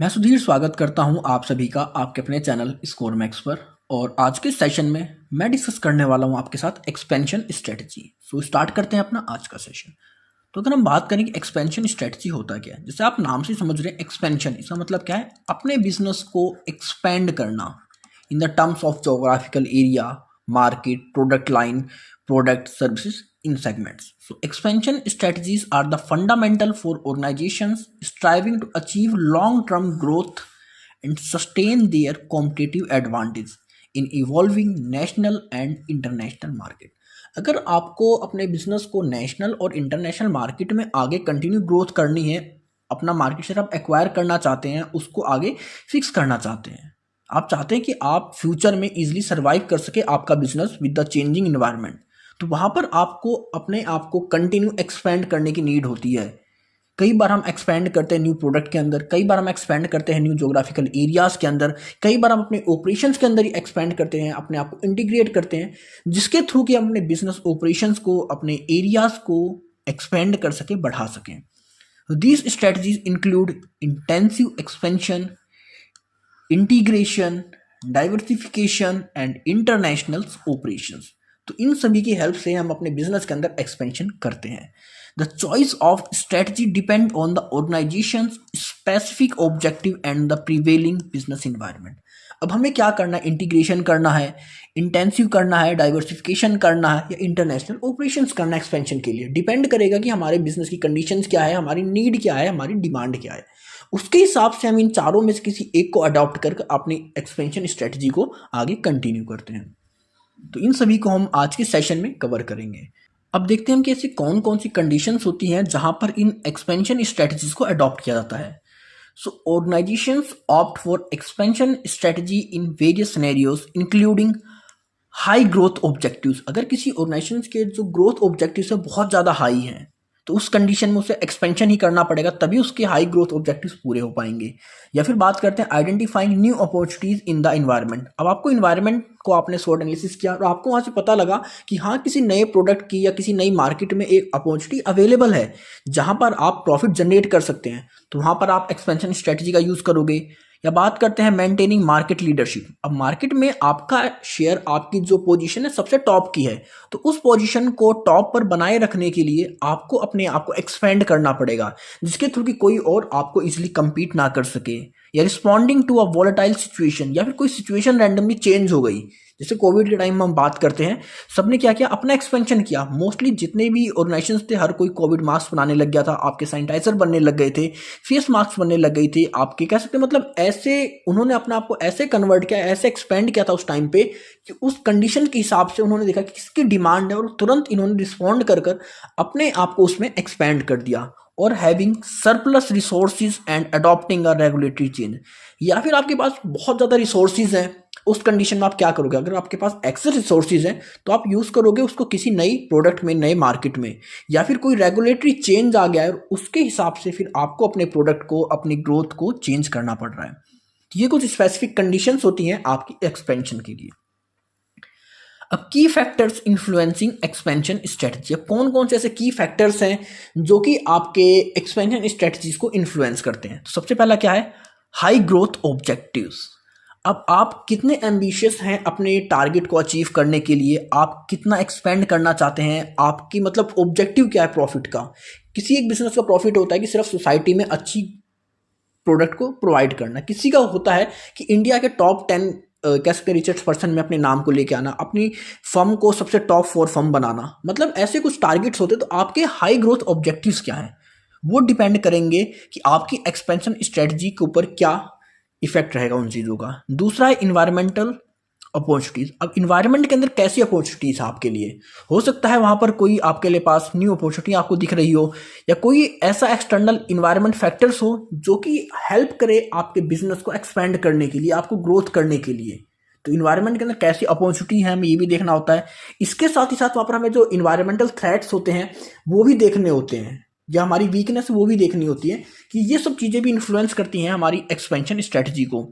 मैं सुधीर स्वागत करता हूं आप सभी का आपके अपने चैनल स्कोर मैक्स पर। और आज के सेशन में मैं डिस्कस करने वाला हूं आपके साथ एक्सपेंशन स्ट्रेटजी। सो स्टार्ट करते हैं अपना आज का सेशन। तो अगर हम बात करें कि एक्सपेंशन स्ट्रेटजी होता क्या है, जैसे आप नाम से समझ रहे हैं एक्सपेंशन, इसका मतलब क्या है? अपने बिजनेस को एक्सपेंड करना in the terms of geographical area, market, product line, product services in segments. So expansion strategies are the fundamental for organizations striving to achieve long-term growth and sustain their competitive advantage in evolving national and international market. अगर आपको अपने business को national और international market में आगे continue growth करनी है, अपना मार्केट शेयर आप एक्वायर करना चाहते हैं, उसको आगे फिक्स करना चाहते हैं, आप चाहते हैं कि आप फ्यूचर में इजीली सर्वाइव कर सके आपका business with the changing environment, तो वहाँ पर आपको अपने आप को कंटिन्यू एक्सपेंड करने की नीड होती है। कई बार हम एक्सपेंड करते हैं न्यू प्रोडक्ट के अंदर, कई बार हम एक्सपेंड करते हैं न्यू जोग्राफिकल एरियाज़ के अंदर, कई बार हम अपने ऑपरेशंस के अंदर ही एक्सपेंड करते हैं, अपने आप को इंटीग्रेट करते हैं, जिसके थ्रू कि हम अपने बिजनेस ऑपरेशंस को, अपने एरियाज़ को एक्सपेंड कर सकें, बढ़ा सकें। These strategies include intensive expansion, integration, diversification and international operations. तो इन सभी की हेल्प से हम अपने बिजनेस के अंदर एक्सपेंशन करते हैं। The choice of strategy depend on the organization specific objective and the prevailing business environment. अब हमें क्या करना है? इंटीग्रेशन करना है, इंटेंसिव करना है, डाइवर्सिफिकेशन करना है, या इंटरनेशनल ऑपरेशंस करना है। एक्सपेंशन के लिए डिपेंड करेगा कि हमारे बिजनेस की कंडीशंस क्या है, हमारी नीड क्या है, हमारी डिमांड क्या है। उसके हिसाब से हम इन चारों में से किसी एक को अडॉप्ट करके अपनी एक्सपेंशन स्ट्रेटजी को आगे कंटिन्यू करते हैं। तो इन सभी को हम आज के सेशन में कवर करेंगे। अब देखते हैं कि ऐसी कौन कौन सी कंडीशंस होती हैं जहां पर इन एक्सपेंशन स्ट्रेटजीज को अडॉप्ट किया जाता है। So organizations opt for expansion strategy in various scenarios including high growth objectives. अगर किसी ऑर्गेनाइजेशन के जो ग्रोथ ऑब्जेक्टिव्स है बहुत ज़्यादा हाई हैं, तो उस कंडीशन में उसे एक्सपेंशन ही करना पड़ेगा, तभी उसके हाई ग्रोथ ऑब्जेक्टिव्स पूरे हो पाएंगे। या फिर बात करते हैं identifying new opportunities in the environment. अब आपको इन्वायरमेंट को आपने स्वॉट एनालिसिस किया और आपको वहाँ से पता लगा कि हाँ, किसी नए प्रोडक्ट की या किसी नई मार्केट में एक अपॉर्चुनिटी अवेलेबल है जहाँ पर आप प्रॉफिट जनरेट कर सकते हैं, तो वहाँ पर आप एक्सपेंशन स्ट्रेटजी का यूज़ करोगे। या बात करते हैं मेंटेनिंग मार्केट लीडरशिप। अब मार्केट में आपका शेयर, आपकी जो पोजीशन है सबसे टॉप की है, तो उस पोजीशन को टॉप पर बनाए रखने के लिए आपको अपने आप को एक्सपेंड करना पड़ेगा, जिसके थ्रू कि कोई और आपको इजीली compete ना कर सके। या responding to a volatile situation, या फिर कोई सिचुएशन रैंडमली चेंज हो गई, जैसे कोविड के टाइम में हम बात करते हैं, सबने क्या किया? अपना एक्सपेंशन किया। मोस्टली जितने भी ऑर्गेनाइजेशंस थे, हर कोई कोविड मास्क बनाने लग गया था, आपके सैनिटाइजर बनने लग गए थे, फेस मास्क बनने लग गई थी, आपके कह सकते मतलब ऐसे उन्होंने अपने आप को ऐसे कन्वर्ट किया, ऐसे एक्सपेंड किया था उस टाइम पे कि उस कंडीशन के हिसाब से उन्होंने देखा कि किसकी डिमांड है और तुरंत इन्होंने रिस्पॉन्ड कर कर अपने आप को उसमें एक्सपेंड कर दिया। और having surplus resources and adopting a regulatory change. या फिर आपके पास बहुत ज़्यादा रिसोर्सेज हैं, उस कंडीशन में आप क्या करोगे? अगर आपके पास एक्सेस रिसोर्सेज हैं तो आप यूज़ करोगे उसको किसी नई प्रोडक्ट में, नए मार्केट में। या फिर कोई रेगुलेटरी चेंज आ गया है और उसके हिसाब से फिर आपको अपने प्रोडक्ट को, अपनी ग्रोथ को चेंज करना पड़ रहा है। ये कुछ स्पेसिफिक कंडीशंस होती हैं आपकी एक्सपेंशन के लिए। अब की फैक्टर्स इन्फ्लुएंसिंग एक्सपेंशन स्ट्रेटजी। कौन कौन से ऐसे की फैक्टर्स हैं जो कि आपके एक्सपेंशन स्ट्रेटजीज को इन्फ्लुएंस करते हैं? तो सबसे पहला क्या है? High growth objectives. अब आप कितने एम्बिशियस हैं अपने टारगेट को अचीव करने के लिए, आप कितना एक्सपेंड करना चाहते हैं, आपकी मतलब ऑब्जेक्टिव क्या है प्रॉफिट का। किसी एक बिजनेस का प्रॉफिट होता है कि सिर्फ सोसाइटी में अच्छी प्रोडक्ट को प्रोवाइड करना, किसी का होता है कि इंडिया के टॉप 10 कह सकते रिचेस्ट पर्सन में अपने नाम को लेके आना, अपनी फर्म को सबसे टॉप 4 फर्म बनाना। मतलब ऐसे कुछ टारगेट्स होते हैं। तो आपके हाई ग्रोथ ऑब्जेक्टिव्स क्या हैं, वो डिपेंड करेंगे कि आपकी एक्सपेंशन स्ट्रेटजी के ऊपर क्या इफेक्ट रहेगा उन चीज़ों का। दूसरा है इन्वायरमेंटल अपॉर्चुनिटीज़। अब इन्वायरमेंट के अंदर कैसी अपॉर्चुनिटीज़ आपके लिए हो सकता है? वहाँ पर कोई आपके लिए पास न्यू अपॉर्चुनिटी आपको दिख रही हो, या कोई ऐसा एक्सटर्नल इन्वायरमेंट फैक्टर्स हो जो कि हेल्प करे आपके बिजनेस को एक्सपेंड करने के लिए, आपको ग्रोथ करने के लिए। तो इन्वायरमेंट के अंदर कैसी अपॉर्चुनिटी है हमें ये भी देखना होता है। इसके साथ ही साथ वहाँ पर हमें जो इन्वायरमेंटल थ्रेट्स होते हैं वो भी देखने होते हैं, या हमारी वीकनेस वो भी देखनी होती है, कि ये सब चीज़ें भी इन्फ्लुएंस करती हैं हमारी एक्सपेंशन स्ट्रेटजी को।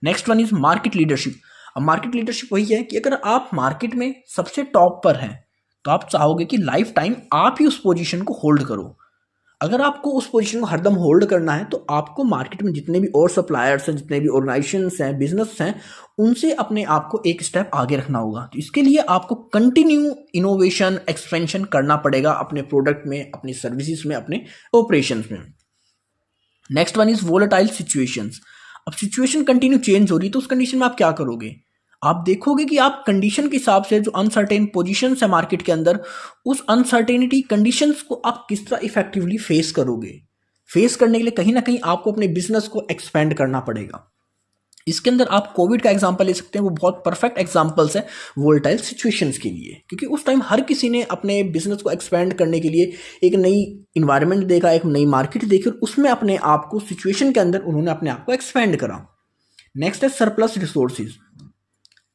Next one is market leadership. अब मार्केट लीडरशिप वही है कि अगर आप मार्केट में सबसे टॉप पर हैं तो आप चाहोगे कि लाइफ टाइम आप ही उस पोजीशन को होल्ड करो। अगर आपको उस पोजीशन को हरदम होल्ड करना है तो आपको मार्केट में जितने भी और सप्लायर्स हैं, जितने भी ऑर्गेनाइजेशंस हैं, बिजनेस हैं, उनसे अपने आप को एक स्टेप आगे रखना होगा। तो इसके लिए आपको कंटिन्यू इनोवेशन, एक्सपेंशन करना पड़ेगा अपने प्रोडक्ट में, अपनी सर्विसेज में, अपने ऑपरेशंस में। Next one is volatile situations. अब सिचुएशन कंटिन्यू चेंज हो रही है तो उस कंडीशन में आप क्या करोगे? आप देखोगे कि आप कंडीशन के हिसाब से जो अनसर्टेन पोजीशंस है मार्केट के अंदर, उस अनसर्टेनिटी कंडीशंस को आप किस तरह इफेक्टिवली फेस करोगे। फेस करने के लिए कहीं ना कहीं आपको अपने बिजनेस को एक्सपेंड करना पड़ेगा। इसके अंदर आप कोविड का एग्जांपल ले सकते हैं, वो बहुत परफेक्ट एग्जांपल्स है वोलेटाइल सिचुएशंस के लिए, क्योंकि उस टाइम हर किसी ने अपने बिजनेस को एक्सपेंड करने के लिए एक नई इन्वायरमेंट देखा, एक नई मार्केट देखी और उसमें अपने आप को, सिचुएशन के अंदर उन्होंने अपने आप को एक्सपेंड करा। नेक्स्ट है सरप्लस रिसोर्सेज।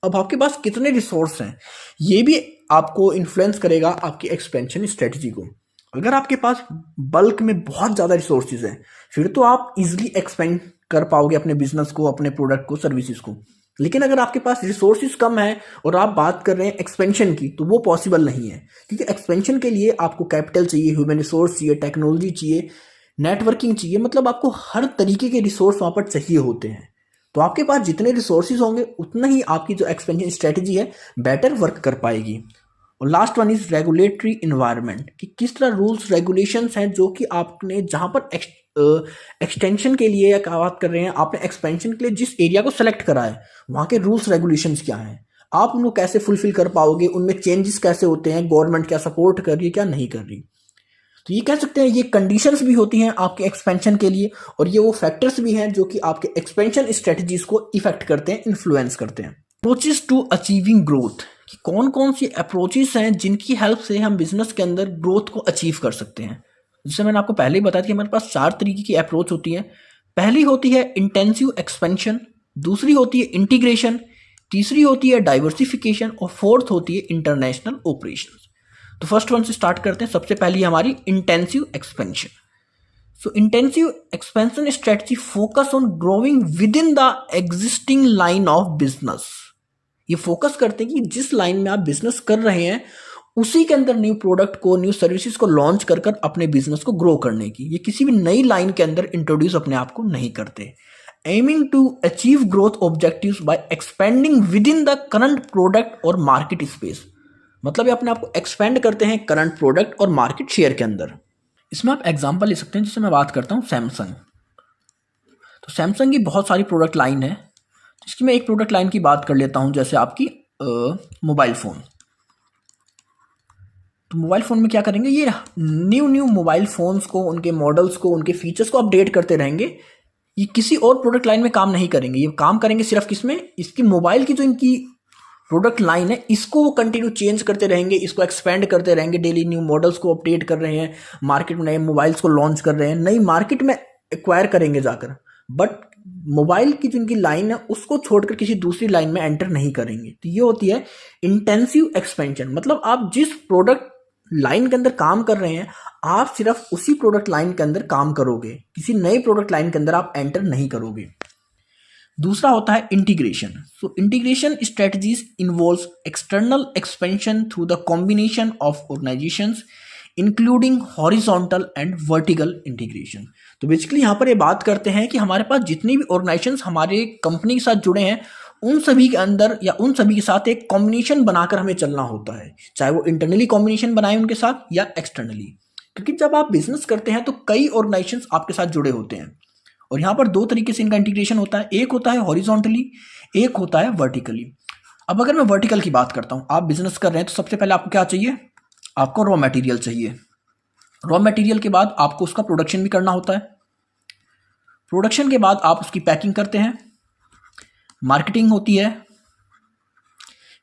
अब आपके पास कितने रिसोर्स हैं ये भी आपको इन्फ्लुएंस करेगा आपकी एक्सपेंशन स्ट्रेटजी को। अगर आपके पास बल्क में बहुत ज़्यादा रिसोर्सेज हैं फिर तो आप इजीली एक्सपेंड कर पाओगे अपने बिजनेस को, अपने प्रोडक्ट को, सर्विसेज को। लेकिन अगर आपके पास रिसोर्सेज कम है और आप बात कर रहे हैं एक्सपेंशन की, तो वो पॉसिबल नहीं है, क्योंकि एक्सपेंशन के लिए आपको कैपिटल चाहिए, ह्यूमन रिसोर्स चाहिए, टेक्नोलॉजी चाहिए, नेटवर्किंग चाहिए, मतलब आपको हर तरीके के रिसोर्स वहाँ पर चाहिए होते हैं। तो आपके पास जितने रिसोर्सेज होंगे उतना ही आपकी जो एक्सपेंशन स्ट्रेटजी है बेटर वर्क कर पाएगी। और last one is regulatory environment, कि किस तरह रूल्स रेगुलेशंस हैं जो कि आपने जहाँ पर एक्सटेंशन के लिए या क्या बात कर रहे हैं, आपने एक्सपेंशन के लिए जिस एरिया को सेलेक्ट करा है वहाँ के रूल्स रेगुलेशंस क्या हैं, आप उनको कैसे फुलफिल कर पाओगे, उनमें चेंजेस कैसे होते हैं, गवर्नमेंट क्या सपोर्ट कर रही है, क्या नहीं कर रही। तो ये कह सकते हैं ये कंडीशंस भी होती हैं आपके एक्सपेंशन के लिए, और ये वो फैक्टर्स भी हैं जो कि आपके एक्सपेंशन स्ट्रेटजीज को इफेक्ट करते हैं, इन्फ्लुएंस करते हैं। अप्रोचेस टू अचीविंग ग्रोथ, कि कौन कौन सी अप्रोचेस हैं जिनकी हेल्प से हम बिजनेस के अंदर ग्रोथ को अचीव कर सकते हैं। जैसे मैंने आपको पहले ही बताया कि हमारे पास 4 तरीके की अप्रोच होती है। पहली होती है इंटेंसिव एक्सपेंशन, दूसरी होती है इंटीग्रेशन, तीसरी होती है डाइवर्सिफिकेशन और फोर्थ होती है इंटरनेशनल ऑपरेशंस। तो फर्स्ट वन से स्टार्ट करते हैं। सबसे पहली हमारी intensive expansion. So intensive expansion strategy focus on growing with in the existing line of business. ये फोकस करते हैं कि जिस लाइन में आप बिजनेस कर रहे हैं उसी के अंदर न्यू प्रोडक्ट को, न्यू सर्विसेज को लॉन्च कर कर अपने बिजनेस को ग्रो करने की। ये किसी भी नई लाइन के अंदर इंट्रोड्यूस अपने आप को नहीं करते। Aiming to achieve growth objectives by expanding with in the current product और मार्केट स्पेस, मतलब ये अपने आप को एक्सपेंड करते हैं करंट प्रोडक्ट और मार्केट शेयर के अंदर। इसमें आप एग्जांपल ले सकते हैं, जैसे मैं बात करता हूँ सैमसंग। तो सैमसंग की बहुत सारी प्रोडक्ट लाइन है, इसकी मैं एक प्रोडक्ट लाइन की बात कर लेता हूँ, जैसे आपकी मोबाइल फ़ोन। तो मोबाइल फ़ोन में क्या करेंगे, ये न्यू मोबाइल फ़ोन्स को, उनके मॉडल्स को, उनके फीचर्स को अपडेट करते रहेंगे। ये किसी और प्रोडक्ट लाइन में काम नहीं करेंगे, ये काम करेंगे सिर्फ किसमें, इसकी मोबाइल की जो इनकी प्रोडक्ट लाइन है इसको वो कंटिन्यू चेंज करते रहेंगे, इसको एक्सपेंड करते रहेंगे, डेली न्यू मॉडल्स को अपडेट कर रहे हैं, मार्केट में नए मोबाइल्स को लॉन्च कर रहे हैं, नई मार्केट में एक्वायर करेंगे जाकर, बट मोबाइल की जो इनकी लाइन है उसको छोड़कर किसी दूसरी लाइन में एंटर नहीं करेंगे। तो ये होती है इंटेंसिव एक्सपेंशन, मतलब आप जिस प्रोडक्ट लाइन के अंदर काम कर रहे हैं आप सिर्फ उसी प्रोडक्ट लाइन के अंदर काम करोगे, किसी नई प्रोडक्ट लाइन के अंदर आप एंटर नहीं करोगे। दूसरा होता है integration. So integration strategies involves external expansion through the combination of organisations including horizontal and vertical integration. तो बेसिकली यहाँ पर ये बात करते हैं कि हमारे पास जितनी भी ऑर्गेनाइजेशंस हमारे कंपनी के साथ जुड़े हैं उन सभी के अंदर या उन सभी के साथ एक कॉम्बिनेशन बनाकर हमें चलना होता है, चाहे वो इंटरनली कॉम्बिनेशन बनाए उनके साथ या एक्सटर्नली, क्योंकि जब आप बिजनेस करते हैं तो कई ऑर्गेनाइजेशंस आपके साथ जुड़े होते हैं और यहाँ पर 2 तरीके से इनका इंटीग्रेशन होता है, एक होता है हॉरिजॉन्टली, एक होता है वर्टिकली। अब अगर मैं वर्टिकल की बात करता हूँ, आप बिजनेस कर रहे हैं तो सबसे पहले आपको क्या चाहिए, आपको रॉ मटेरियल चाहिए। रॉ मटेरियल के बाद आपको उसका प्रोडक्शन भी करना होता है, प्रोडक्शन के बाद आप उसकी पैकिंग करते हैं, मार्केटिंग होती है,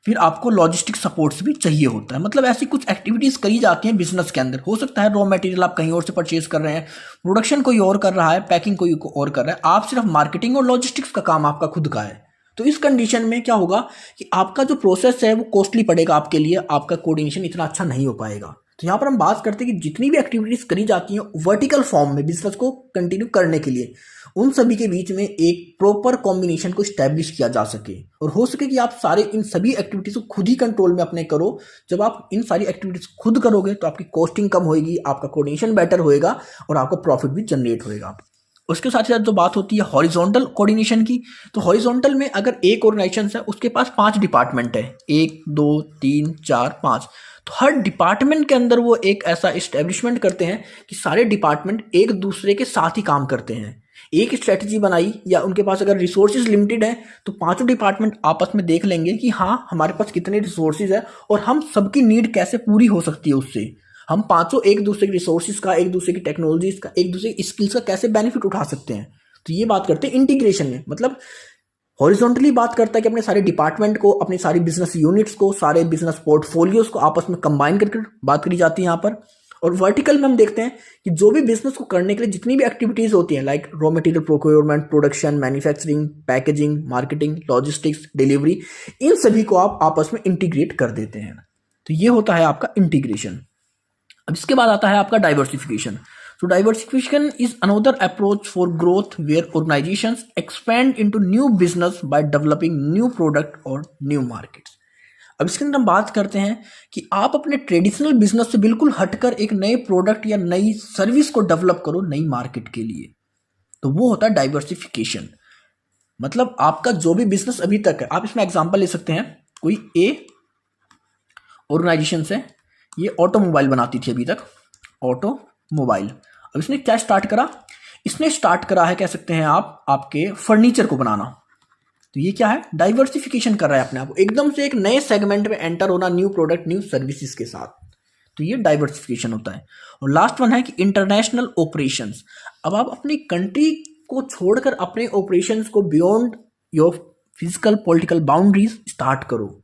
फिर आपको लॉजिस्टिक सपोर्ट्स भी चाहिए होता है। मतलब ऐसी कुछ एक्टिविटीज़ करी जाती हैं बिजनेस के अंदर। हो सकता है रॉ मटेरियल आप कहीं और से परचेज कर रहे हैं, प्रोडक्शन कोई और कर रहा है, पैकिंग कोई और कर रहा है, आप सिर्फ मार्केटिंग और लॉजिस्टिक्स का काम आपका खुद का है। तो इस कंडीशन में क्या होगा कि आपका जो प्रोसेस है वो कॉस्टली पड़ेगा आपके लिए, आपका कोऑर्डिनेशन इतना अच्छा नहीं हो पाएगा। तो यहाँ पर हम बात करते हैं कि जितनी भी एक्टिविटीज करी जाती हैं वर्टिकल फॉर्म में बिजनेस को कंटिन्यू करने के लिए, उन सभी के बीच में एक प्रॉपर कॉम्बिनेशन को स्टैब्लिश किया जा सके और हो सके कि आप सारे इन सभी एक्टिविटीज को खुद ही कंट्रोल में अपने करो। जब आप इन सारी एक्टिविटीज खुद करोगे तो आपकी कॉस्टिंग कम होगी, आपका कोऑर्डिनेशन बेटर होएगा और आपका प्रॉफिट भी जनरेट होएगा। उसके साथ साथ जो बात होती है हॉरिजॉन्टल कोऑर्डिनेशन की, तो हॉरिजॉन्टल में अगर एक ऑर्गेनाइजेशन है उसके पास 5 डिपार्टमेंट है, 1 2 3 4 5, तो हर डिपार्टमेंट के अंदर वो एक ऐसा इस्टेब्लिशमेंट करते हैं कि सारे डिपार्टमेंट एक दूसरे के साथ ही काम करते हैं। एक स्ट्रेटजी बनाई या उनके पास अगर रिसोर्सेज लिमिटेड है तो पांचों डिपार्टमेंट आपस में देख लेंगे कि हाँ हमारे पास कितने रिसोर्सेज है और हम सबकी नीड कैसे पूरी हो सकती है उससे। हम पांचों एक दूसरे के रिसोर्सेज का, एक दूसरे की टेक्नोलॉजीज का, एक दूसरे की स्किल्स का कैसे बेनिफिट उठा सकते हैं। तो ये बात करते हैं इंटीग्रेशन में, मतलब हॉरिजॉन्टली बात करता है कि अपने सारे डिपार्टमेंट को, अपनी सारी बिजनेस यूनिट्स को, सारे बिजनेस पोर्टफोलियोज को आपस में कंबाइन करके बात करी जाती है यहाँ पर। और वर्टिकल में हम देखते हैं कि जो भी बिजनेस को करने के लिए जितनी भी एक्टिविटीज होती हैं like raw material procurement, production, manufacturing, packaging, marketing, logistics, delivery, इन सभी को आप आपस में इंटीग्रेट कर देते हैं। तो ये होता है आपका इंटीग्रेशन। अब इसके बाद आता है आपका diversification. So diversification is another approach for growth where organizations expand into new business by developing new product or new markets. अब इसके अंदर हम बात करते हैं कि आप अपने ट्रेडिशनल बिजनेस से बिल्कुल हटकर एक नए प्रोडक्ट या नई सर्विस को डेवलप करो नई मार्केट के लिए, तो वो होता है डाइवर्सिफिकेशन। मतलब आपका जो भी बिजनेस अभी तक है, आप इसमें एग्जांपल ले सकते हैं, कोई ए ऑर्गेनाइजेशन से ये ऑटोमोबाइल बनाती थी अभी तक, ऑटोमोबाइल। अब इसने क्या स्टार्ट करा, इसने स्टार्ट करा है कह सकते हैं आप आपके फर्नीचर को बनाना। तो ये क्या है, डाइवर्सिफिकेशन कर रहा है अपने आप को, एकदम से एक नए सेगमेंट में एंटर होना, न्यू प्रोडक्ट न्यू सर्विसेज के साथ। तो ये डाइवर्सिफिकेशन होता है। और लास्ट वन है कि इंटरनेशनल ऑपरेशंस। अब आप अपनी कंट्री को छोड़कर अपने ऑपरेशंस को beyond your physical political boundaries start करो।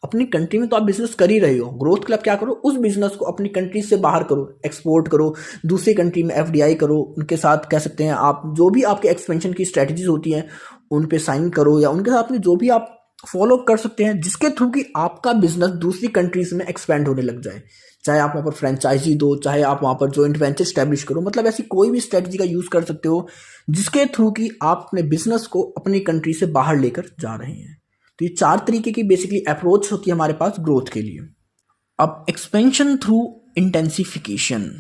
अपनी कंट्री में तो आप बिजनेस कर ही रहे हो, ग्रोथ के लिए क्या करो, उस बिजनेस को अपनी कंट्री से बाहर करो, एक्सपोर्ट करो, दूसरी कंट्री में एफडीआई करो, उनके साथ कह सकते हैं आप जो भी आपके एक्सपेंशन की स्ट्रेटजीज होती हैं उन पे साइन करो, या उनके साथ में जो भी आप फॉलो कर सकते हैं जिसके थ्रू कि आपका बिजनेस दूसरी कंट्रीज में एक्सपेंड होने लग जाए। चाहे आप वहाँ पर फ्रेंचाइजी दो, चाहे आप वहाँ पर जॉइंट वेंचर स्टैब्लिश करो, मतलब ऐसी कोई भी स्ट्रेटजी का यूज कर सकते हो जिसके थ्रू कि आप अपने बिजनेस को अपनी कंट्री से बाहर लेकर जा रहे हैं। तो ये 4 तरीके की बेसिकली अप्रोच होती है हमारे पास ग्रोथ के लिए। अब एक्सपेंशन थ्रू इंटेंसिफिकेशन।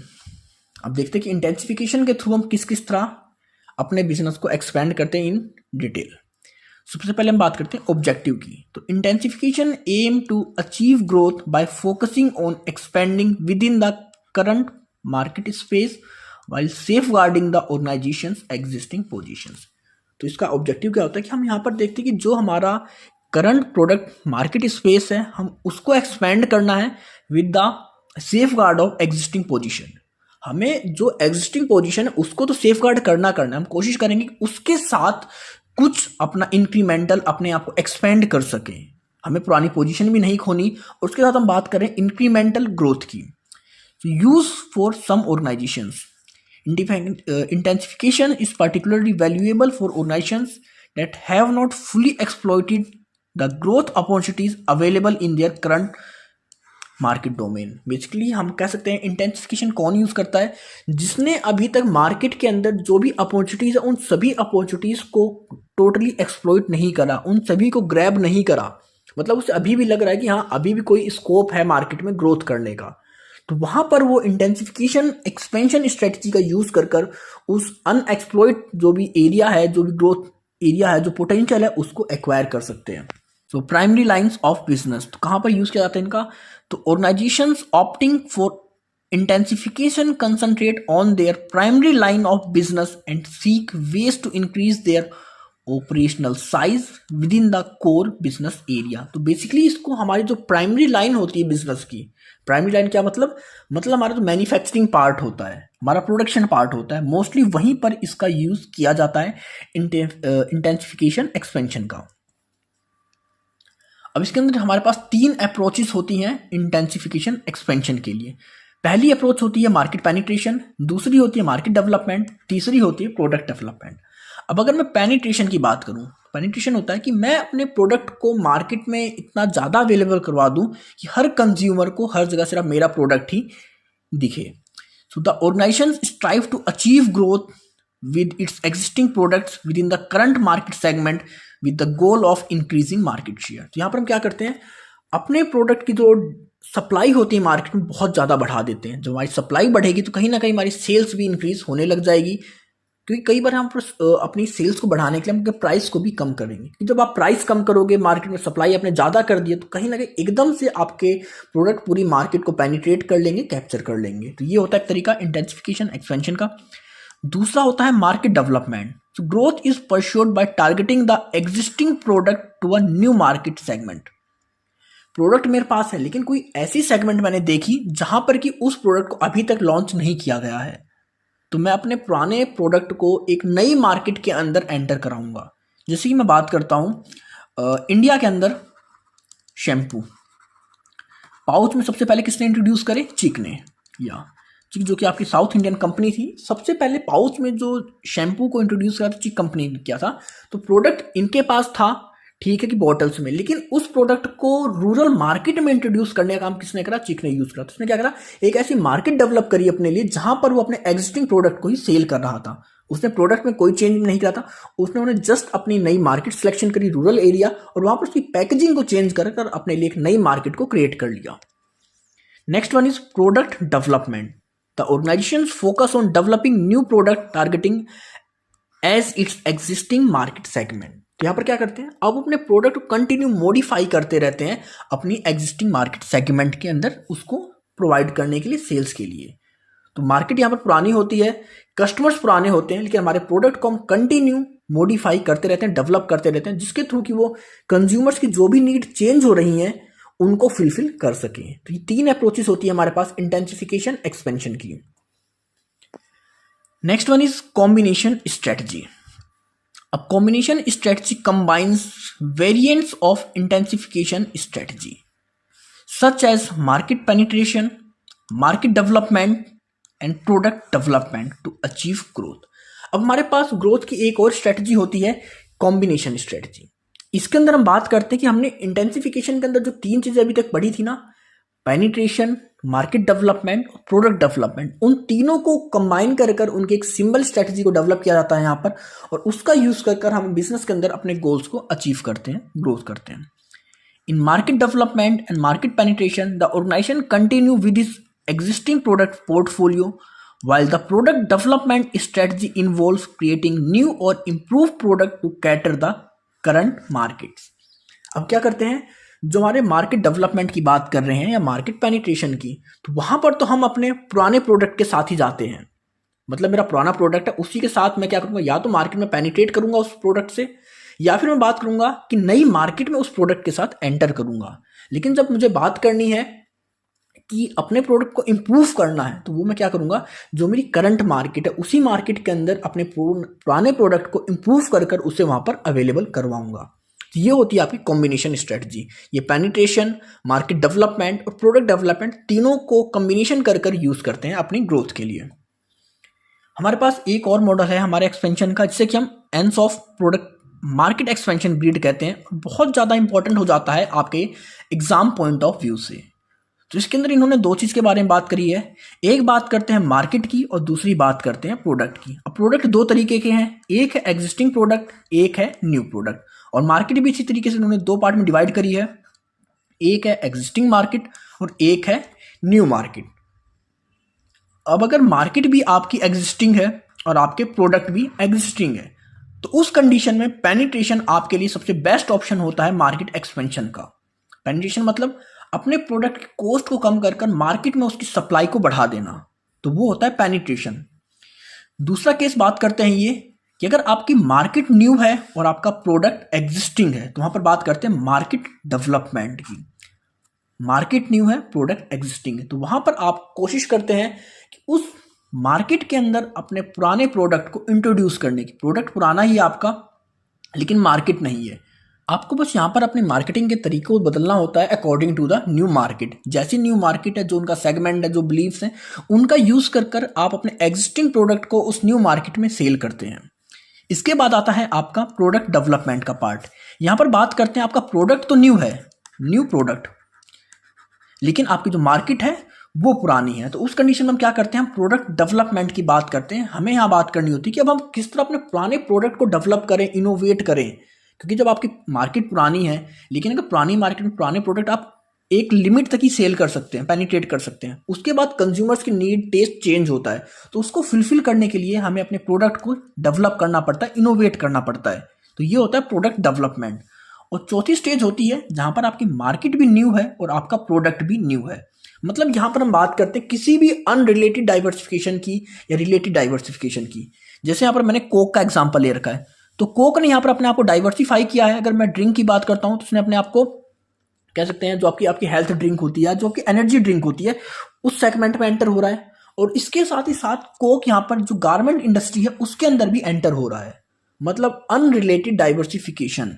अब देखते हैं कि इंटेंसिफिकेशन के थ्रू हम किस किस तरह अपने बिजनेस को एक्सपेंड करते हैं इन डिटेल। सबसे पहले हम बात करते हैं ऑब्जेक्टिव की। तो intensification aim to achieve growth by focusing on expanding with in the current market space while safeguarding the organization's existing positions। तो इसका ऑब्जेक्टिव क्या होता है कि हम यहाँ पर देखते हैं कि जो हमारा करंट प्रोडक्ट मार्केट स्पेस है हम उसको एक्सपेंड करना है with the safe guard of existing position. हमें जो एग्जिस्टिंग पोजीशन है उसको तो सेफ गार्ड करना है, हम कोशिश करेंगे कि उसके साथ कुछ अपना इंक्रीमेंटल अपने आप को एक्सपेंड कर सकें, हमें पुरानी पोजीशन भी नहीं खोनी। और उसके साथ हम बात करें इंक्रीमेंटल ग्रोथ की। Use for some organizations intensification is particularly valuable for organizations that have not fully exploited the growth opportunities available in their current market domain। Basically हम कह सकते हैं इंटेंसिफिकेशन कौन यूज करता है, जिसने अभी तक मार्केट के अंदर जो भी अपॉर्चुनिटीज है उन सभी अपॉर्चुनिटीज को टोटली एक्सप्लॉइट नहीं करा, उन सभी को ग्रैब नहीं करा। मतलब उसे अभी भी लग रहा है कि हाँ अभी भी कोई स्कोप है मार्केट में ग्रोथ करने का, तो वहां पर वो इंटेंसिफिकेशन एक्सपेंशन स्ट्रेटजी का यूज कर कर उस अनएक्सप्लॉइट जो भी एरिया है, जो भी ग्रोथ एरिया है, जो पोटेंशियल है उसको एक्वायर कर सकते हैं। So primary lines of business, तो कहां पर यूज किया जाता है इनका, तो organizations opting for intensification concentrate on their primary line of business and seek ways to increase their operational size with in the core business area. तो basically इसको हमारी जो प्राइमरी लाइन होती है बिजनेस की, प्राइमरी लाइन क्या मतलब हमारा जो मैन्युफैक्चरिंग पार्ट होता है, हमारा प्रोडक्शन पार्ट होता है, मोस्टली वहीं पर इसका यूज किया जाता है इंटेंसिफिकेशन एक्सपेंशन का। अब इसके अंदर हमारे पास 3 अप्रोचेस होती हैं इंटेंसिफिकेशन एक्सपेंशन के लिए। पहली अप्रोच होती है मार्केट पेनिट्रेशन, दूसरी होती है मार्केट डेवलपमेंट, तीसरी होती है प्रोडक्ट डेवलपमेंट। अब अगर मैं पेनिट्रेशन की बात करूं, पेनिट्रेशन होता है कि मैं अपने प्रोडक्ट को मार्केट में इतना ज़्यादा अवेलेबल करवा दूं कि हर कंज्यूमर को हर जगह सिर्फ मेरा प्रोडक्ट ही दिखे। So the organization strive to achieve growth with its existing products within the current market segment with the goal of increasing market share। तो यहाँ पर हम क्या करते हैं, अपने प्रोडक्ट की जो सप्लाई होती है मार्केट में बहुत ज़्यादा बढ़ा देते हैं। जब हमारी सप्लाई बढ़ेगी तो कहीं ना कहीं हमारी सेल्स भी इंक्रीज होने लग जाएगी, क्योंकि कई बार हम अपनी सेल्स को बढ़ाने के लिए हम प्राइस को भी कम करेंगे। क्योंकि जब आप प्राइस कम करोगे, मार्केट में सप्लाई आपने ज़्यादा कर दी है, तो कहीं ना कहीं एकदम से आपके प्रोडक्ट पूरी मार्केट को पेनिट्रेट कर लेंगे, कैप्चर कर लेंगे। तो ये होता है एक तरीका इंटेंसिफिकेशन एक्सपेंशन का। दूसरा होता है market development. So growth is pursued by targeting the existing product to a new market segment. Product मेरे पास है लेकिन कोई ऐसी सेगमेंट मैंने देखी जहां पर कि उस प्रोडक्ट को अभी तक लॉन्च नहीं किया गया है, तो मैं अपने पुराने प्रोडक्ट को एक नई मार्केट के अंदर एंटर कराऊंगा। जैसे कि मैं बात करता हूं इंडिया के अंदर शैम्पू पाउच में सबसे पहले किसने इंट्रोड्यूस करे, चिक ने, या चिक जो कि आपकी साउथ इंडियन कंपनी थी। सबसे पहले पाउच में जो शैम्पू को इंट्रोड्यूस किया था चिक कंपनी ने किया था। तो प्रोडक्ट इनके पास था, ठीक है कि बॉटल्स में, लेकिन उस प्रोडक्ट को रूरल मार्केट में इंट्रोड्यूस करने का काम किसने करा, चिक ने यूज करा। तो उसने क्या करा, एक ऐसी मार्केट डेवलप करी अपने लिए जहां पर वो अपने एग्जिस्टिंग प्रोडक्ट को ही सेल कर रहा था। उसने प्रोडक्ट में कोई चेंज नहीं किया था, उसने उन्हें जस्ट अपनी नई मार्केट सिलेक्शन करी रूरल एरिया, और वहां पर उसकी पैकेजिंग को चेंज कर अपने लिए एक नई मार्केट को क्रिएट कर लिया। Next one is product development. The organizations focus on developing new product targeting as its existing market segment। तो यहाँ पर क्या करते हैं, अब अपने प्रोडक्ट को कंटिन्यू मॉडिफाई करते रहते हैं अपनी एग्जिस्टिंग मार्केट सेगमेंट के अंदर, उसको प्रोवाइड करने के लिए, सेल्स के लिए। तो मार्केट यहाँ पर पुरानी होती है, कस्टमर्स पुराने होते हैं, लेकिन हमारे प्रोडक्ट को हम कंटिन्यू मॉडिफाई करते रहते हैं, डेवलप करते रहते हैं, जिसके थ्रू कि वो कंज्यूमर्स की जो भी नीड चेंज हो रही हैं उनको फुलफिल कर सके। तो ये तीन अप्रोचेस होती है हमारे पास इंटेंसिफिकेशन एक्सपेंशन की। Next one is combination strategy. अब combination strategy combines variants of intensification strategy such as market penetration, market development and product development to achieve growth. अब हमारे पास ग्रोथ की एक और स्ट्रेटजी होती है कॉम्बिनेशन स्ट्रेटजी। इसके अंदर हम बात करते हैं कि हमने इंटेंसिफिकेशन के अंदर जो तीन चीजें अभी तक पढ़ी थी ना, पेनिट्रेशन, मार्केट डेवलपमेंट और प्रोडक्ट डेवलपमेंट, उन तीनों को कंबाइन कर उनके एक सिंबल स्ट्रेटजी को डेवलप किया जाता है यहाँ पर, और उसका यूज कर हम बिजनेस के अंदर अपने गोल्स को अचीव करते हैं, ग्रोथ करते हैं। In market development and market penetration the organization continue with his existing product portfolio, while the product development strategy involves creating new or improved product to cater the current markets। अब क्या करते हैं, जो हमारे market development की बात कर रहे हैं या मार्केट पेनिट्रेशन की, तो वहां पर तो हम अपने पुराने प्रोडक्ट के साथ ही जाते हैं। मतलब मेरा पुराना प्रोडक्ट है, उसी के साथ मैं क्या करूंगा, या तो मार्केट में पेनिट्रेट करूंगा उस प्रोडक्ट से, या फिर मैं बात करूंगा कि नई मार्केट में उस प्रोडक्ट के साथ एंटर करूंगा। लेकिन जब मुझे बात करनी है कि अपने प्रोडक्ट को इंप्रूव करना है, तो वो मैं क्या करूंगा, जो मेरी करंट मार्केट है उसी मार्केट के अंदर अपने पुराने प्रोडक्ट को इंप्रूव कर उसे वहां पर अवेलेबल करवाऊंगा। तो ये होती है आपकी कॉम्बिनेशन स्ट्रेटजी। ये पेनिट्रेशन, मार्केट डेवलपमेंट और प्रोडक्ट डेवलपमेंट तीनों को कॉम्बिनेशन कर यूज करते हैं अपनी ग्रोथ के लिए। हमारे पास एक और मॉडल है हमारे एक्सपेंशन का, जिसे कि हम ends of product market expansion breed कहते हैं। बहुत ज़्यादा इंपॉर्टेंट हो जाता है आपके एग्जाम पॉइंट ऑफ व्यू से। तो इसके अंदर इन्होंने दो चीज़ के बारे में बात करी है, एक बात करते हैं मार्केट की और दूसरी बात करते हैं प्रोडक्ट की। अब प्रोडक्ट दो तरीके के हैं, एक है एग्जिस्टिंग प्रोडक्ट, एक है न्यू प्रोडक्ट। और मार्केट भी इसी तरीके से इन्होंने दो पार्ट में डिवाइड करी है, एक है एग्जिस्टिंग मार्केट और एक है न्यू मार्केट। अब अगर मार्केट भी आपकी एग्जिस्टिंग है और आपके प्रोडक्ट भी एग्जिस्टिंग है, तो उस कंडीशन में पेनिट्रेशन आपके लिए सबसे बेस्ट ऑप्शन होता है मार्केट एक्सपेंशन का। पेनिट्रेशन मतलब अपने प्रोडक्ट की कॉस्ट को कम कर मार्केट में उसकी सप्लाई को बढ़ा देना, तो वो होता है पेनिट्रेशन। दूसरा केस बात करते हैं ये कि अगर आपकी मार्केट न्यू है और आपका प्रोडक्ट एग्जिस्टिंग है, तो वहां पर बात करते हैं मार्केट डेवलपमेंट की। मार्केट न्यू है, प्रोडक्ट एग्जिस्टिंग है, तो वहां पर आप कोशिश करते हैं कि उस मार्केट के अंदर अपने पुराने प्रोडक्ट को इंट्रोड्यूस करने की। प्रोडक्ट पुराना ही है आपका, लेकिन मार्केट नहीं है। आपको बस यहाँ पर अपने मार्केटिंग के तरीकों को बदलना होता है according to the new market. जैसी न्यू मार्केट है, जो उनका सेगमेंट है, जो बिलीव्स हैं, उनका यूज कर आप अपने एग्जिस्टिंग प्रोडक्ट को उस न्यू मार्केट में सेल करते हैं। इसके बाद आता है आपका प्रोडक्ट डेवलपमेंट का पार्ट। यहाँ पर बात करते हैं आपका प्रोडक्ट तो न्यू है, न्यू प्रोडक्ट, लेकिन आपकी जो मार्केट है वो पुरानी है। तो उस कंडीशन में हम क्या करते हैं, हम प्रोडक्ट डेवलपमेंट की बात करते हैं। हमें यहाँ बात करनी होती है कि अब हम किस तरह अपने पुराने प्रोडक्ट को डेवलप करें, इनोवेट करें। क्योंकि जब आपकी मार्केट पुरानी है, लेकिन अगर पुरानी मार्केट में पुराने प्रोडक्ट आप एक लिमिट तक ही सेल कर सकते हैं, पेनिट्रेट कर सकते हैं, उसके बाद कंज्यूमर्स की नीड, टेस्ट चेंज होता है। तो उसको फुलफिल करने के लिए हमें अपने प्रोडक्ट को डेवलप करना पड़ता है, इनोवेट करना पड़ता है। तो ये होता है प्रोडक्ट डेवलपमेंट। और चौथी स्टेज होती है जहां पर आपकी मार्केट भी न्यू है और आपका प्रोडक्ट भी न्यू है। मतलब यहां पर हम बात करते हैं किसी भी अनरिलेटेड डाइवर्सिफिकेशन की या रिलेटेड डाइवर्सिफिकेशन की। जैसे यहां पर मैंने कोक का एग्जांपल ले रखा है, तो कोक ने यहां पर अपने आप को डाइवर्सिफाई किया है। अगर मैं ड्रिंक की बात करता हूं तो उसने अपने आप को, कह सकते हैं, जो आपकी आपकी हेल्थ ड्रिंक होती है, जो आपकी एनर्जी ड्रिंक होती है, उस सेगमेंट में एंटर हो रहा है। और इसके साथ ही साथ कोक यहाँ पर जो गारमेंट इंडस्ट्री है उसके अंदर भी एंटर हो रहा है। मतलब अनरिलेटेड डाइवर्सिफिकेशन,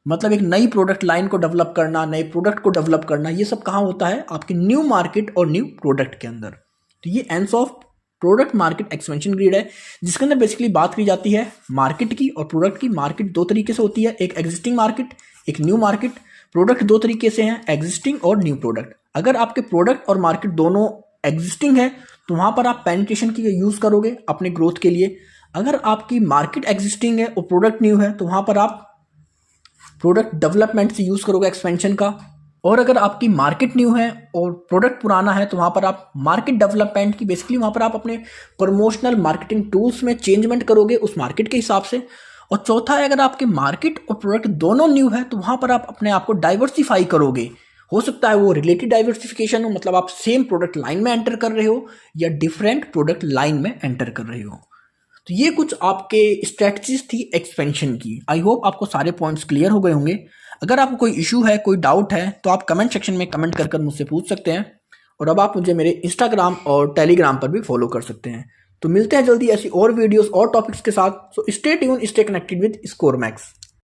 मतलब एक नई प्रोडक्ट लाइन को डेवलप करना, नए प्रोडक्ट को डेवलप करना, ये सब कहाँ होता है, आपके न्यू मार्केट और न्यू प्रोडक्ट के अंदर। तो ये ends of product market expansion grid है, जिसके अंदर बेसिकली बात की जाती है मार्केट की और प्रोडक्ट की। मार्केट दो तरीके से होती है, एक एग्जिस्टिंग मार्केट, एक न्यू मार्केट। प्रोडक्ट दो तरीके से हैं, एग्जिस्टिंग और न्यू प्रोडक्ट। अगर आपके प्रोडक्ट और मार्केट दोनों एग्जिस्टिंग है तो वहां पर आप पेनिट्रेशन की यूज करोगे अपने ग्रोथ के लिए। अगर आपकी मार्केट एग्जिस्टिंग है और प्रोडक्ट न्यू है तो वहां पर आप प्रोडक्ट डेवलपमेंट से यूज करोगे एक्सपेंशन का। और अगर आपकी मार्केट न्यू है और प्रोडक्ट पुराना है तो वहां पर आप मार्केट डेवलपमेंट की, बेसिकली वहां पर आप अपने प्रमोशनल मार्केटिंग टूल्स में चेंजमेंट करोगे उस मार्केट के हिसाब से। और चौथा है, अगर आपके मार्केट और प्रोडक्ट दोनों न्यू है तो वहां पर आप अपने आप को डाइवर्सिफाई करोगे। हो सकता है वो रिलेटेड डाइवर्सिफिकेशन हो, मतलब आप सेम प्रोडक्ट लाइन में एंटर कर रहे हो या डिफरेंट प्रोडक्ट लाइन में एंटर कर रहे हो। तो ये कुछ आपके स्ट्रेटजीज थी एक्सपेंशन की। आई होप आपको सारे पॉइंट्स क्लियर हो गए होंगे। अगर आपको कोई इशू है, कोई डाउट है, तो आप कमेंट सेक्शन में कमेंट कर मुझसे पूछ सकते हैं। और अब आप मुझे मेरे इंस्टाग्राम और टेलीग्राम पर भी फॉलो कर सकते हैं। तो मिलते हैं जल्दी ऐसी और वीडियोस और टॉपिक्स के साथ। So stay tune, stay connected with score max.